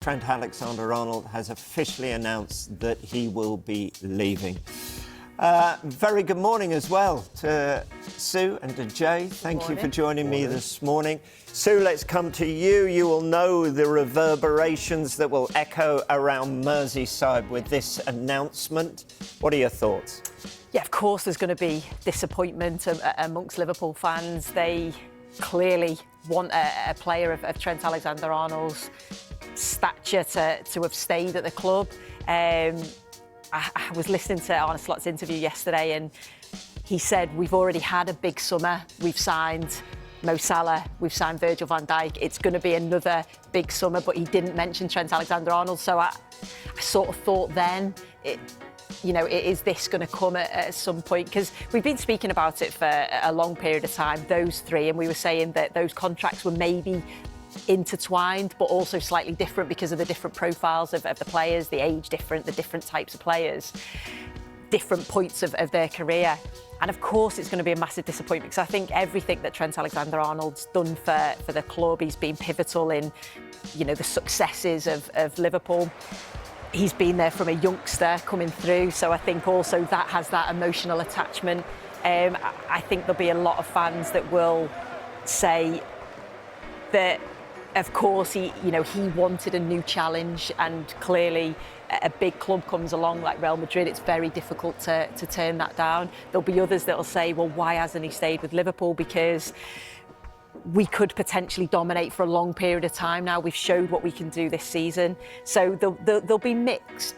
Trent Alexander-Arnold has officially announced that he will be leaving. Very good morning as well to Sue and to Jay. Thank you for joining me this morning. Sue, let's come to you. You will know the reverberations that will echo around Merseyside with this announcement. What are your thoughts? Yeah, of course there's going to be disappointment amongst Liverpool fans. They clearly want a player of Trent Alexander-Arnold's stature to have stayed at the club. I was listening to Arne Slot's interview yesterday and he said, we've already had a big summer. We've signed Mo Salah, we've signed Virgil van Dijk. It's going to be another big summer, but he didn't mention Trent Alexander-Arnold. So I sort of thought then, is this going to come at some point? Because we've been speaking about it for a long period of time, those three, and we were saying that those contracts were maybe intertwined, but also slightly different because of the different profiles of the players, the age different, the different types of players, different points of their career. And of course it's going to be a massive disappointment because I think everything that Trent Alexander-Arnold's done for the club, he's been pivotal in, the successes of Liverpool. He's been there from a youngster coming through, so I think also that has that emotional attachment. I think there'll be a lot of fans that will say that, of course, he wanted a new challenge, and clearly a big club comes along like Real Madrid, it's very difficult to turn that down. There'll be others that'll say, well, why hasn't he stayed with Liverpool? Because we could potentially dominate for a long period of time now. We've showed what we can do this season. So there'll be mixed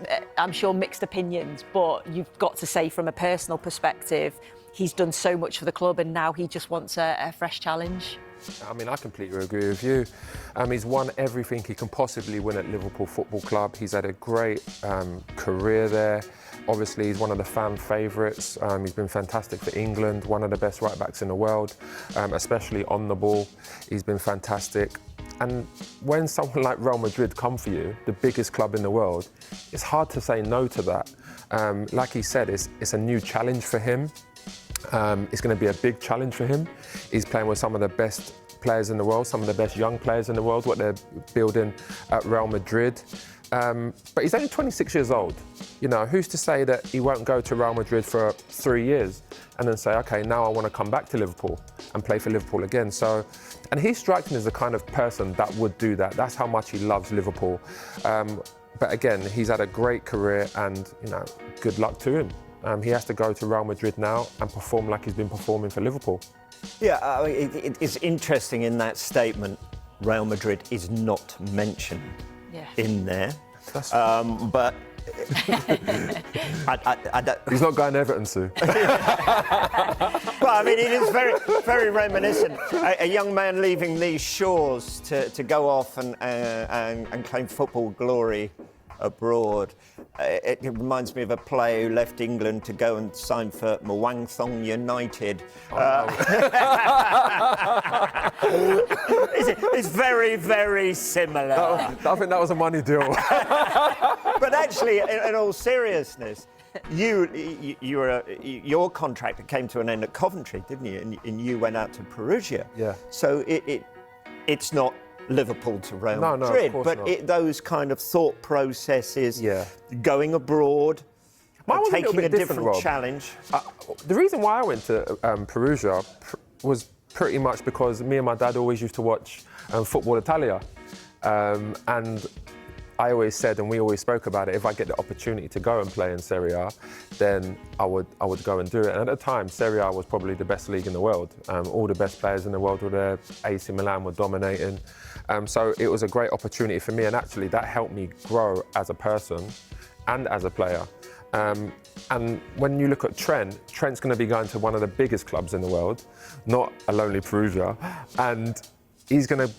opinions, but you've got to say from a personal perspective, he's done so much for the club and now he just wants a fresh challenge. I mean, I completely agree with you. He's won everything he can possibly win at Liverpool Football Club. He's had a great career there. Obviously, he's one of the fan favourites. He's been fantastic for England, one of the best right-backs in the world, especially on the ball. He's been fantastic. And when someone like Real Madrid come for you, the biggest club in the world, it's hard to say no to that. Like he said, it's a new challenge for him. It's going to be a big challenge for him. He's playing with some of the best players in the world, some of the best young players in the world, what they're building at Real Madrid. But he's only 26 years old. Who's to say that he won't go to Real Madrid for 3 years and then say, OK, now I want to come back to Liverpool and play for Liverpool again. So, and he's striking as the kind of person that would do that. That's how much he loves Liverpool. But again, he's had a great career and, good luck to him. He has to go to Real Madrid now and perform like he's been performing for Liverpool. Yeah, it's interesting in that statement, Real Madrid is not mentioned in there. But he's not going to Everton, Sue. Well, I mean, it is very, very reminiscent. A young man leaving these shores to go off and claim football glory abroad. It reminds me of a player who left England to go and sign for Muangthong United. It's very, very similar. I think that was a money deal. But actually, in all seriousness, your contract came to an end at Coventry, didn't you? And you went out to Perugia. Yeah. So it's not Liverpool to Real Madrid, but those kind of thought processes, going abroad, taking a different challenge. The reason why I went to Perugia was pretty much because me and my dad always used to watch Football Italia, and I always said, and we always spoke about it, if I get the opportunity to go and play in Serie A, then I would go and do it. And at the time, Serie A was probably the best league in the world. All the best players in the world were there. AC Milan were dominating. So it was a great opportunity for me, and actually that helped me grow as a person and as a player. And when you look at Trent's going to be going to one of the biggest clubs in the world, not a lonely Perugia, and he's going to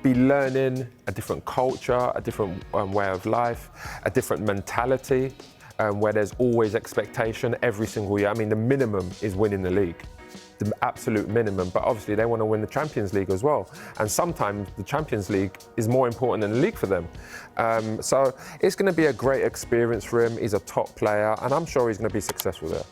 be learning a different culture, a different way of life, a different mentality, where there's always expectation every single year. I mean, the minimum is winning the league, the absolute minimum, but obviously they want to win the Champions League as well. And sometimes the Champions League is more important than the league for them. So it's going to be a great experience for him. He's a top player, and I'm sure he's going to be successful there.